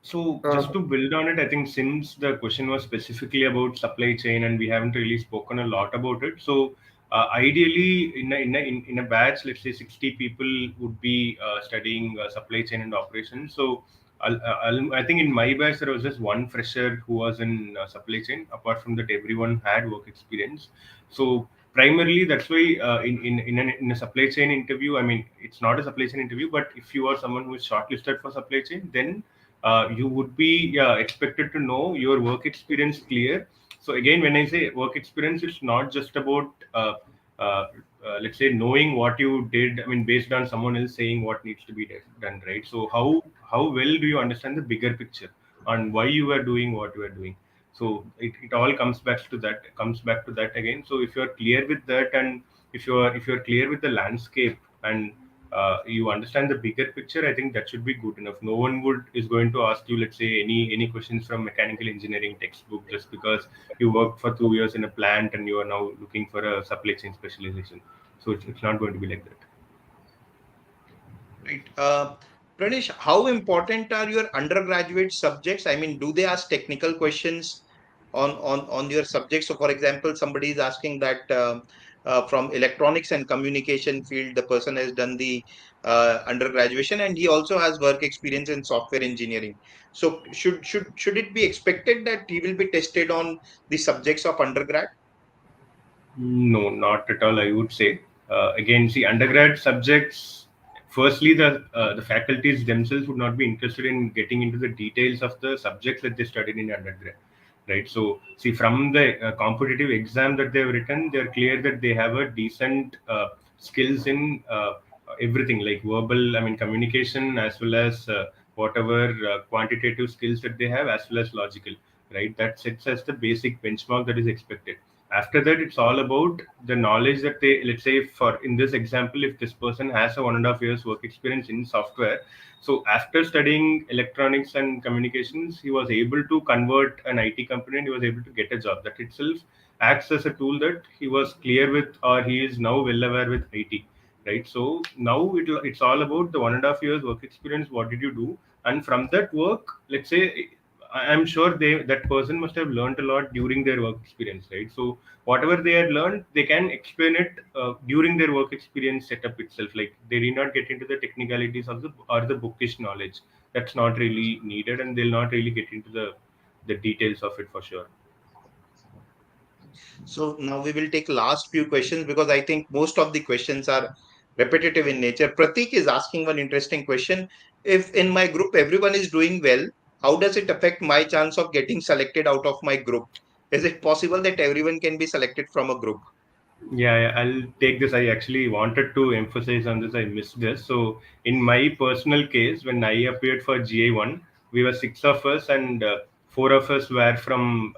So just to build on it, I think since the question was specifically about supply chain and we haven't really spoken a lot about it, so ideally in a batch, let's say 60 people would be studying supply chain and operations. So I think in my batch there was just one fresher who was in supply chain. Apart from that, everyone had work experience. So primarily that's why in a supply chain interview, I mean it's not a supply chain interview, but if you are someone who is shortlisted for supply chain, then you would be expected to know your work experience clear. So again, when I say work experience, it's not just about let's say knowing what you did. I mean, based on someone else saying what needs to be done, right? So how well do you understand the bigger picture on why you are doing what you are doing? So it all comes back to that again. So if you are clear with that, and if you're clear with the landscape, and you understand the bigger picture, I think that should be good enough. No one would is going to ask you, let's say, any questions from mechanical engineering textbook just because you worked for 2 years in a plant and you are now looking for a supply chain specialization. So it's not going to be like that. Right. Pranesh, how important are your undergraduate subjects? I mean, do they ask technical questions on your subjects? So, for example, somebody is asking that from electronics and communication field, the person has done the undergraduation and he also has work experience in software engineering. So, should it be expected that he will be tested on the subjects of undergrad? No, not at all, I would say. Again, see, undergrad subjects, firstly, the faculties themselves would not be interested in getting into the details of the subjects that they studied in undergrad, right? So, see, from the competitive exam that they've written, they're clear that they have a decent skills in everything, like verbal, I mean, communication, as well as whatever quantitative skills that they have, as well as logical, right? That sets as the basic benchmark that is expected. After that, it's all about the knowledge that they, let's say, for in this example, if this person has a 1.5 years work experience in software, so after studying electronics and communications, he was able to convert an IT company and he was able to get a job. That itself acts as a tool that he was clear with, or he is now well aware with IT, right? So now it's all about the 1.5 years work experience. What did you do? And from that work, let's say, I'm sure that person must have learned a lot during their work experience, right? So whatever they had learned, they can explain it during their work experience setup itself. Like they did not get into the technicalities of the bookish knowledge. That's not really needed, and they'll not really get into the details of it for sure. So now we will take last few questions because I think most of the questions are repetitive in nature. Pratik is asking one interesting question. If in my group everyone is doing well, how does it affect my chance of getting selected out of my group? Is it possible that everyone can be selected from a group? Yeah, I'll take this. I actually wanted to emphasize on this. I missed this. So, in my personal case, when I appeared for GA1, we were six of us, and four of us were from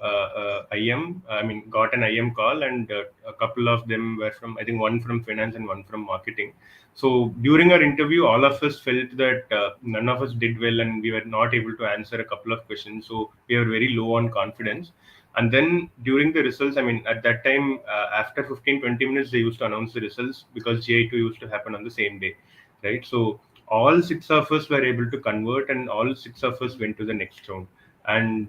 IM. I mean, got an IM call, and a couple of them were from, I think, one from finance and one from marketing. So, during our interview, all of us felt that none of us did well, and we were not able to answer a couple of questions. So, we were very low on confidence. And then during the results, I mean, at that time, after 15-20 minutes, they used to announce the results because GI2 used to happen on the same day, right? So all six of us were able to convert, and all six of us went to the next round. And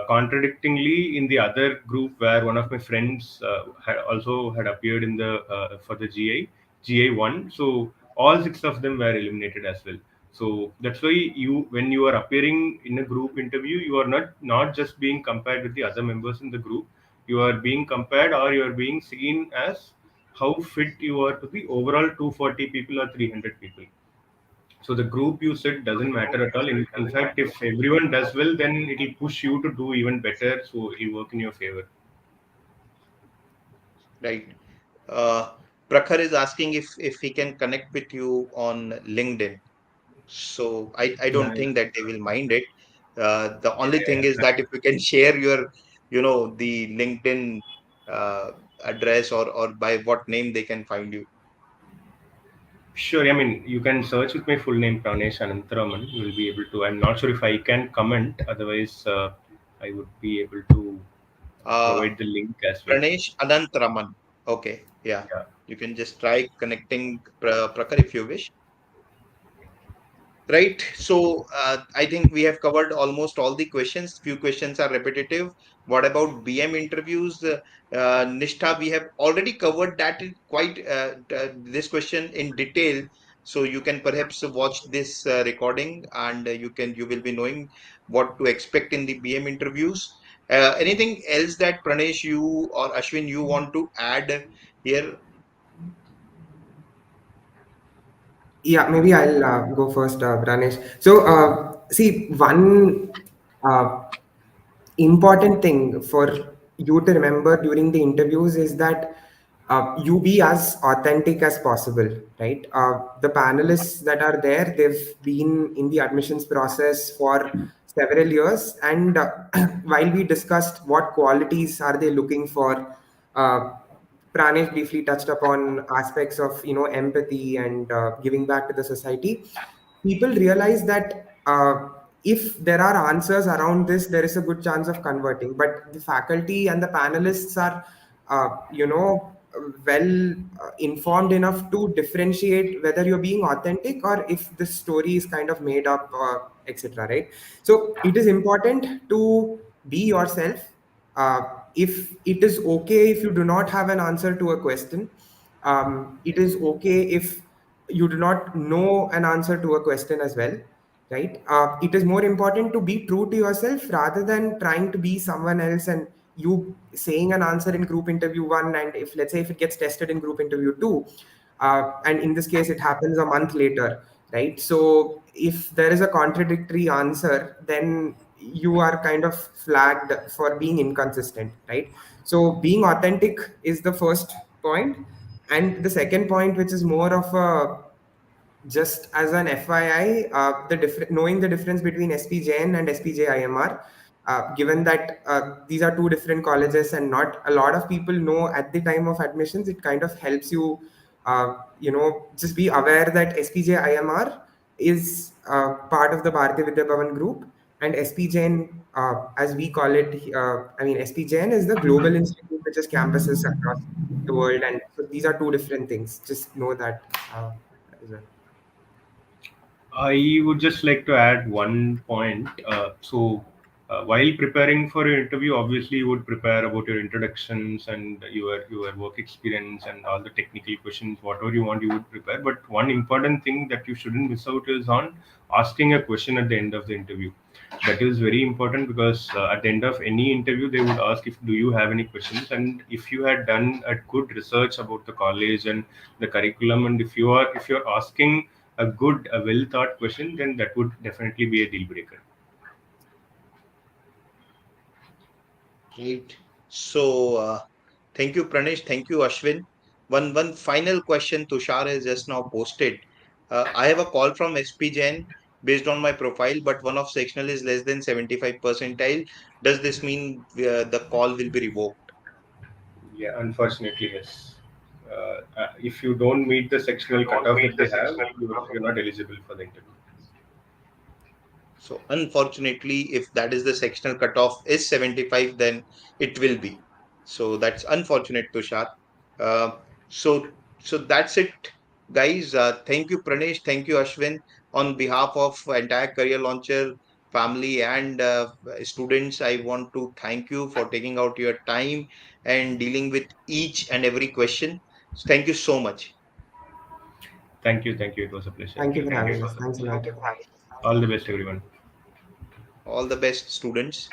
contradictingly, in the other group where one of my friends had appeared in the for the GA1, so all six of them were eliminated as well. So that's why when you are appearing in a group interview, you are not just being compared with the other members in the group. You are being compared, or you are being seen as how fit you are to the overall 240 people or 300 people. So the group you sit doesn't matter at all. In fact, if everyone does well, then it will push you to do even better. So it will work in your favor. Right. Uh, Prakhar is asking if he can connect with you on LinkedIn. So I don't Yeah, think that they will mind it. The yeah, only thing is yeah. that if you can share your, the LinkedIn uh, address or by what name they can find you. Sure. I mean, you can search with my full name, Pranesh Anantharaman. You will be able to. I'm not sure if I can comment. Otherwise, I would be able to Uh, provide the link as well. Pranesh Anantraman. Okay, yeah. Yeah. You can just try connecting Prakhar if you wish. Right. So I think we have covered almost all the questions. Few questions are repetitive. What about BM interviews? Nishtha, we have already covered that in quite this question in detail. So you can perhaps watch this recording, and you will be knowing what to expect in the BM interviews. Anything else that Pranesh, you or Ashwin, you want to add here? Yeah, maybe I'll go first, Ranesh. So, see, one important thing for you to remember during the interviews is that you be as authentic as possible, right? The panelists that are there, they've been in the admissions process for several years, and while we discussed what qualities are they looking for, uh, Pranesh briefly touched upon aspects of empathy and giving back to the society. People realize that if there are answers around this, there is a good chance of converting. But the faculty and the panelists are, well informed enough to differentiate whether you're being authentic or if the story is kind of made up, etc. Right? So it is important to be yourself. Uh, if it is okay if you do not have an answer to a question, it is okay if you do not know an answer to a question as well, right? It is more important to be true to yourself rather than trying to be someone else and you saying an answer in group interview one, and if let's say if it gets tested in group interview two, and in this case it happens a month later, right? So if there is a contradictory answer, then you are kind of flagged for being inconsistent, right? So being authentic is the first point. And the second point, which is more of a just as an FYI, knowing the difference between SPJN and SPJIMR, given that these are two different colleges and not a lot of people know at the time of admissions, it kind of helps you, just be aware that SPJIMR is part of the Bharatiya Vidya Bhavan group, and SPJN, as we call it, SPJN is the global institute which has campuses across the world, and so these are two different things. Just know that as well. I would just like to add one point. While preparing for your interview, obviously you would prepare about your introductions and your work experience and all the technical questions, whatever you want, you would prepare. But one important thing that you shouldn't miss out is on asking a question at the end of the interview. That is very important because at the end of any interview, they would ask if do you have any questions, and if you had done a good research about the college and the curriculum, and if you're asking a well thought question, then that would definitely be a deal breaker. Right. So, thank you, Pranesh. Thank you, Ashwin. One final question Tushar has just now posted. I have a call from SPJN based on my profile, but one of sectional is less than 75 percentile. Does this mean the call will be revoked? Yeah, unfortunately, yes. If you don't meet the sectional cutoff that they have, you're not eligible for the interview. So unfortunately, if that is the sectional cutoff is 75, then it will be. So that's unfortunate, Tushar. Uh, so that's it, guys. Thank you, Pranesh. Thank you, Ashwin. On behalf of entire Career Launcher family and students, I want to thank you for taking out your time and dealing with each and every question. So thank you so much. Thank you. It was a pleasure. Thank you for having us. Thanks a lot. All the best, everyone. All the best, students.